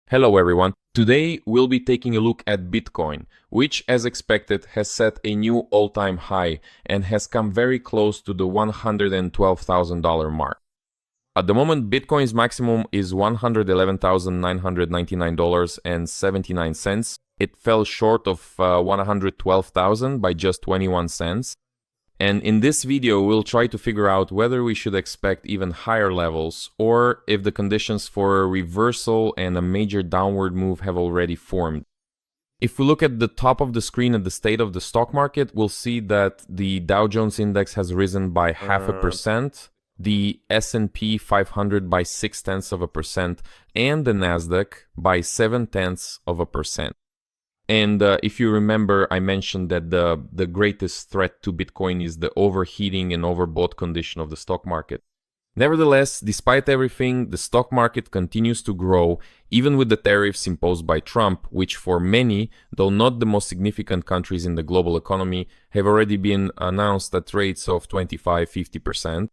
Hello everyone. Today we'll be taking a look at Bitcoin, which as expected has set a new all-time high and has come very close to the $112,000 mark. At the moment, Bitcoin's maximum is $111,999.79. It fell short of 112,000 by just 21 cents. And in this video, we'll try to figure out whether we should expect even higher levels or if the conditions for a reversal and a major downward move have already formed. If we look at the top of the screen at the state of the stock market, we'll see that the Dow Jones Index has risen by 0.5%, the S&P 500 by 0.6%, and the Nasdaq by 0.7%. And if you remember, I mentioned that the greatest threat to Bitcoin is the overheating and overbought condition of the stock market. Nevertheless, despite everything, the stock market continues to grow, even with the tariffs imposed by Trump, which for many, though not the most significant countries in the global economy, have already been announced at rates of 25–50%.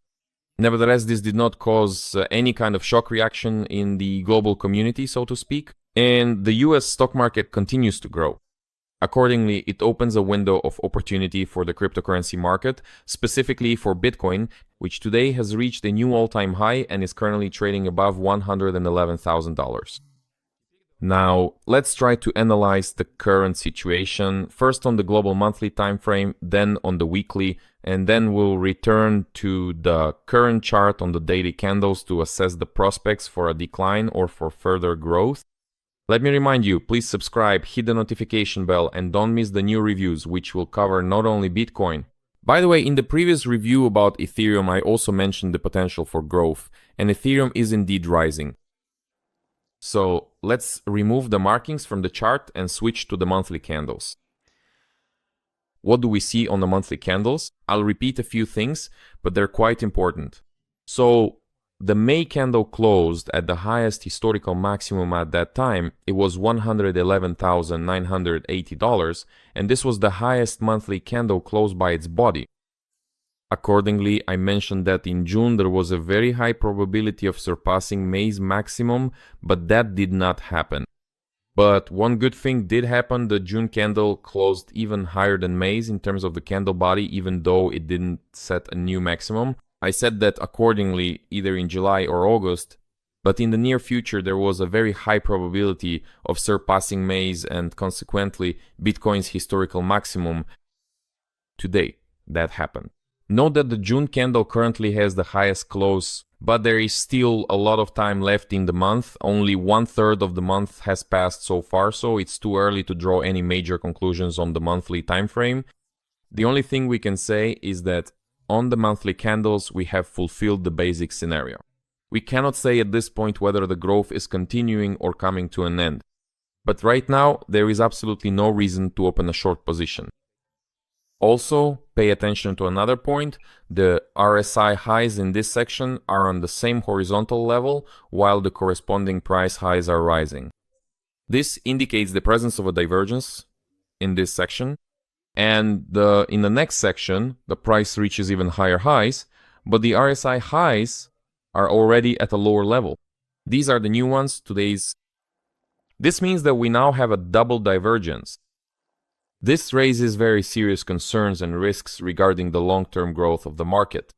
Nevertheless, this did not cause any kind of shock reaction in the global community, so to speak, and the US stock market continues to grow. Accordingly, it opens a window of opportunity for the cryptocurrency market, specifically for Bitcoin, which today has reached a new all-time high and is currently trading above $111,000. Now, let's try to analyze the current situation, first on the global monthly time frame, then on the weekly, and then we'll return to the current chart on the daily candles to assess the prospects for a decline or for further growth. Let me remind you, please subscribe, hit the notification bell, and don't miss the new reviews, which will cover not only Bitcoin. By the way, in the previous review about Ethereum, I also mentioned the potential for growth, and Ethereum is indeed rising. So let's remove the markings from the chart and switch to the monthly candles. What do we see on the monthly candles? I'll repeat a few things, but they're quite important. So the May candle closed at the highest historical maximum at that time. It was $111,980, and this was the highest monthly candle closed by its body. Accordingly, I mentioned that in June there was a very high probability of surpassing May's maximum, but that did not happen. But one good thing did happen: the June candle closed even higher than May's in terms of the candle body, even though it didn't set a new maximum. I said that accordingly either in July or August, but in the near future there was a very high probability of surpassing May's and consequently Bitcoin's historical maximum. Today, that happened. Note that the June candle currently has the highest close, but there is still a lot of time left in the month. Only 1/3 of the month has passed so far, so it's too early to draw any major conclusions on the monthly time frame. The only thing we can say is that on the monthly candles, we have fulfilled the basic scenario. We cannot say at this point whether the growth is continuing or coming to an end. But right now, there is absolutely no reason to open a short position. Also, pay attention to another point: the RSI highs in this section are on the same horizontal level, while the corresponding price highs are rising. This indicates the presence of a divergence in this section, and in the next section, the price reaches even higher highs, but the RSI highs are already at a lower level. These are the new ones, today's. This means that we now have a double divergence. This raises very serious concerns and risks regarding the long-term growth of the market.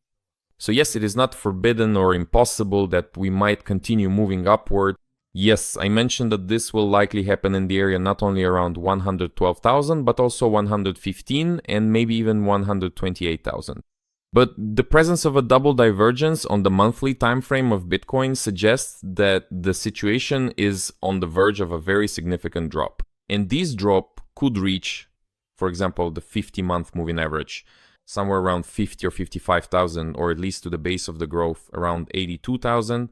So yes, it is not forbidden or impossible that we might continue moving upward. Yes, I mentioned that this will likely happen in the area not only around 112,000, but also 115 and maybe even 128,000. But the presence of a double divergence on the monthly time frame of Bitcoin suggests that the situation is on the verge of a very significant drop. And this drop could reach, for example, the 50-month moving average, somewhere around 50 or 55,000, or at least to the base of the growth around 82,000.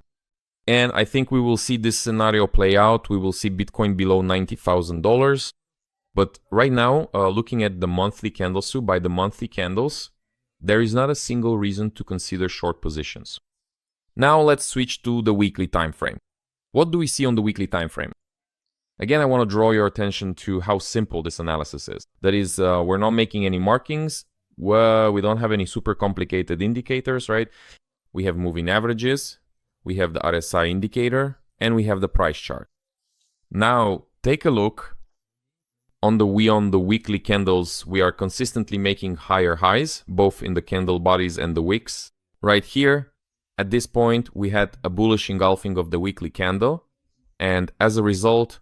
And I think we will see this scenario play out. We will see Bitcoin below $90,000. But right now, looking at the monthly candles, so by the monthly candles, there is not a single reason to consider short positions. Now let's switch to the weekly time frame. What do we see on the weekly time frame? Again, I want to draw your attention to how simple this analysis is. That is, we're not making any markings. We don't have any super complicated indicators, right? We have moving averages, we have the RSI indicator, and we have the price chart. Now, take a look. On the weekly candles, we are consistently making higher highs, both in the candle bodies and the wicks. Right here, at this point, we had a bullish engulfing of the weekly candle, and as a result,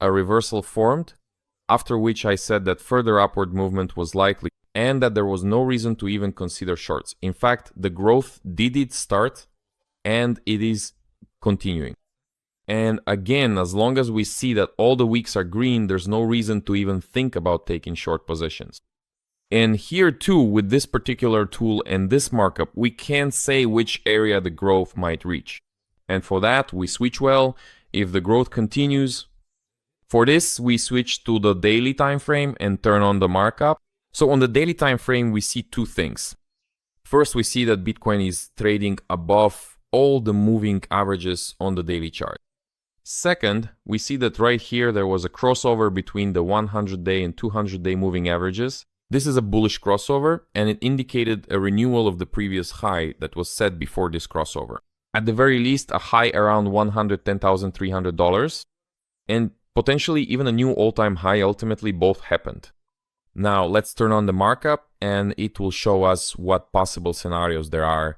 a reversal formed, after which I said that further upward movement was likely and that there was no reason to even consider shorts. In fact, the growth did start and it is continuing. And again, as long as we see that all the wicks are green, there's no reason to even think about taking short positions. And here too, with this particular tool and this markup, we can't say which area the growth might reach. And for that, we switch well. If the growth continues, for this, we switch to the daily time frame and turn on the markup. So on the daily time frame, we see two things. First, we see that Bitcoin is trading above all the moving averages on the daily chart. Second, we see that right here there was a crossover between the 100-day and 200-day moving averages. This is a bullish crossover, and it indicated a renewal of the previous high that was set before this crossover. At the very least, a high around $110,300, and potentially even a new all-time high. Ultimately, both happened. Now, let's turn on the markup, and it will show us what possible scenarios there are.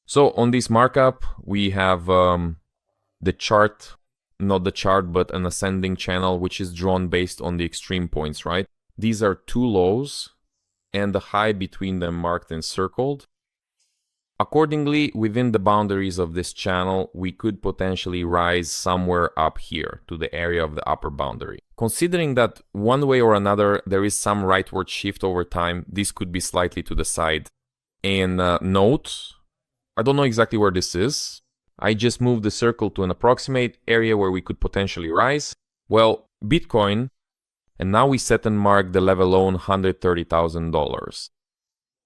So on this markup, we have the chart, not the chart, but an ascending channel, which is drawn based on the extreme points, right? These are two lows, and the high between them marked and circled. Accordingly, within the boundaries of this channel, we could potentially rise somewhere up here to the area of the upper boundary. Considering that one way or another there is some rightward shift over time, this could be slightly to the side. And note, I don't know exactly where this is. I just moved the circle to an approximate area where we could potentially rise. Well, Bitcoin, and now we set and mark the level on $130,000.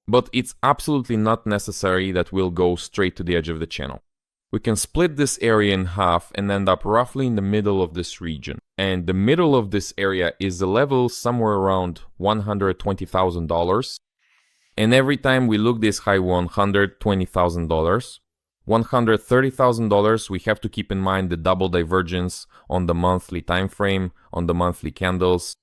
But it's absolutely not necessary that we'll go straight to the edge of the channel. We can split this area in half and end up roughly in the middle of this region. And the middle of this area is the level somewhere around $120,000. And every time we look this high $120,000, $130,000, we have to keep in mind the double divergence on the monthly time frame, on the monthly candles.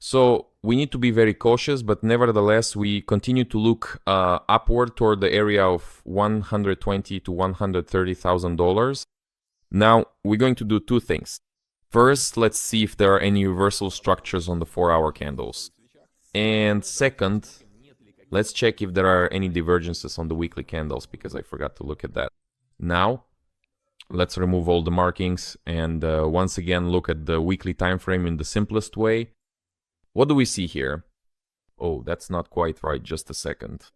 So we need to be very cautious, but nevertheless, we continue to look upward toward the area of $120,000 to $130,000. Now, we're going to do two things. First, let's see if there are any reversal structures on the 4-hour candles. And second, let's check if there are any divergences on the weekly candles, because I forgot to look at that. Now, let's remove all the markings and once again look at the weekly time frame in the simplest way. What do we see here? Oh, that's not quite right, just a second.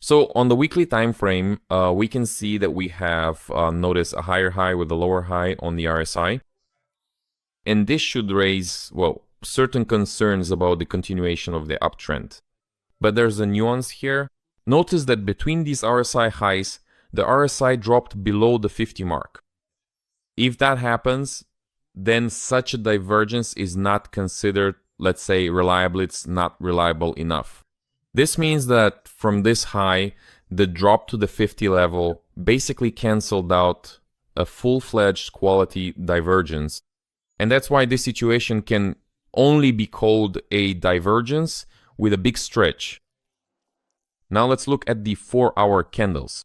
So on the weekly time frame, we can see that we have, notice, a higher high with a lower high on the RSI. And this should raise, well, certain concerns about the continuation of the uptrend. But there's a nuance here. Notice that between these RSI highs, the RSI dropped below the 50 mark. If that happens, then such a divergence is not considered, let's say, reliable. It's not reliable enough. This means that from this high, the drop to the 50 level basically canceled out a full-fledged quality divergence. And that's why this situation can only be called a divergence with a big stretch. Now let's look at the 4-hour candles.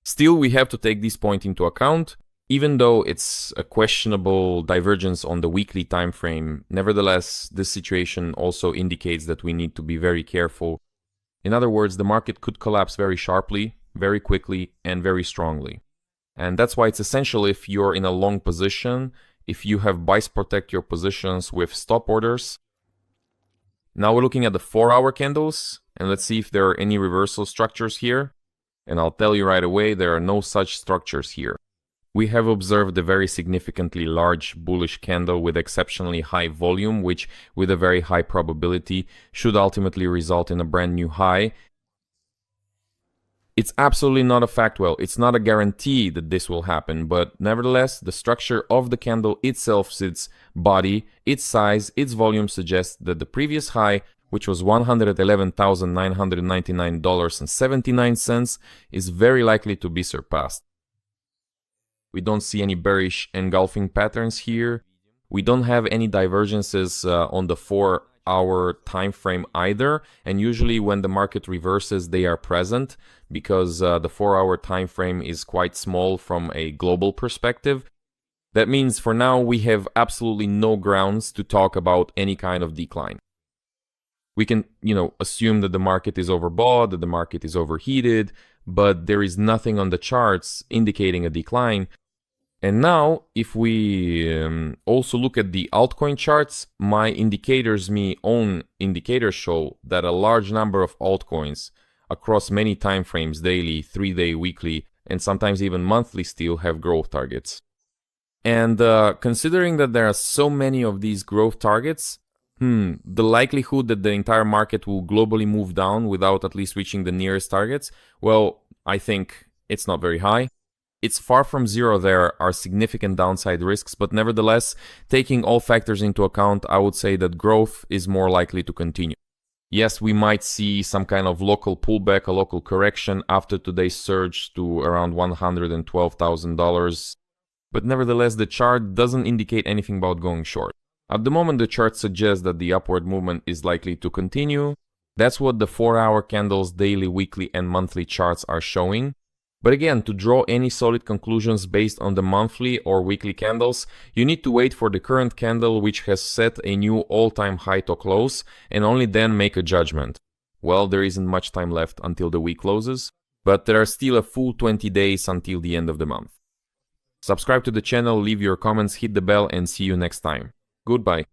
Still, we have to take this point into account. Even though it's a questionable divergence on the weekly time frame, nevertheless, this situation also indicates that we need to be very careful. In other words, the market could collapse very sharply, very quickly, and very strongly. And that's why it's essential, if you're in a long position, if you have buys protect your positions with stop orders. Now we're looking at the 4-hour candles, and let's see if there are any reversal structures here. And I'll tell you right away, there are no such structures here. We have observed a very significantly large bullish candle with exceptionally high volume, which with a very high probability should ultimately result in a brand new high. It's absolutely not a fact, well, it's not a guarantee that this will happen, but nevertheless, the structure of the candle itself, its body, its size, its volume suggests that the previous high, which was $111,999.79, is very likely to be surpassed. We don't see any bearish engulfing patterns here. We don't have any divergences on the 4-hour time frame either, and usually when the market reverses they are present because the 4-hour time frame is quite small from a global perspective. That means for now we have absolutely no grounds to talk about any kind of decline. We can, assume that the market is overbought, that the market is overheated, but there is nothing on the charts indicating a decline. And now, if we also look at the altcoin charts, my own indicators show that a large number of altcoins across many time frames, daily, 3-day, weekly, and sometimes even monthly, still have growth targets. And considering that there are so many of these growth targets, the likelihood that the entire market will globally move down without at least reaching the nearest targets, well, I think it's not very high. It's far from zero. There are significant downside risks, but nevertheless, taking all factors into account, I would say that growth is more likely to continue. Yes, we might see some kind of local pullback, a local correction after today's surge to around $112,000, but nevertheless, the chart doesn't indicate anything about going short. At the moment, the chart suggests that the upward movement is likely to continue. That's what the 4-hour candles, daily, weekly, and monthly charts are showing. But again, to draw any solid conclusions based on the monthly or weekly candles, you need to wait for the current candle, which has set a new all-time high to close, and only then make a judgment. Well, there isn't much time left until the week closes, but there are still a full 20 days until the end of the month. Subscribe to the channel, leave your comments, hit the bell, and see you next time. Goodbye.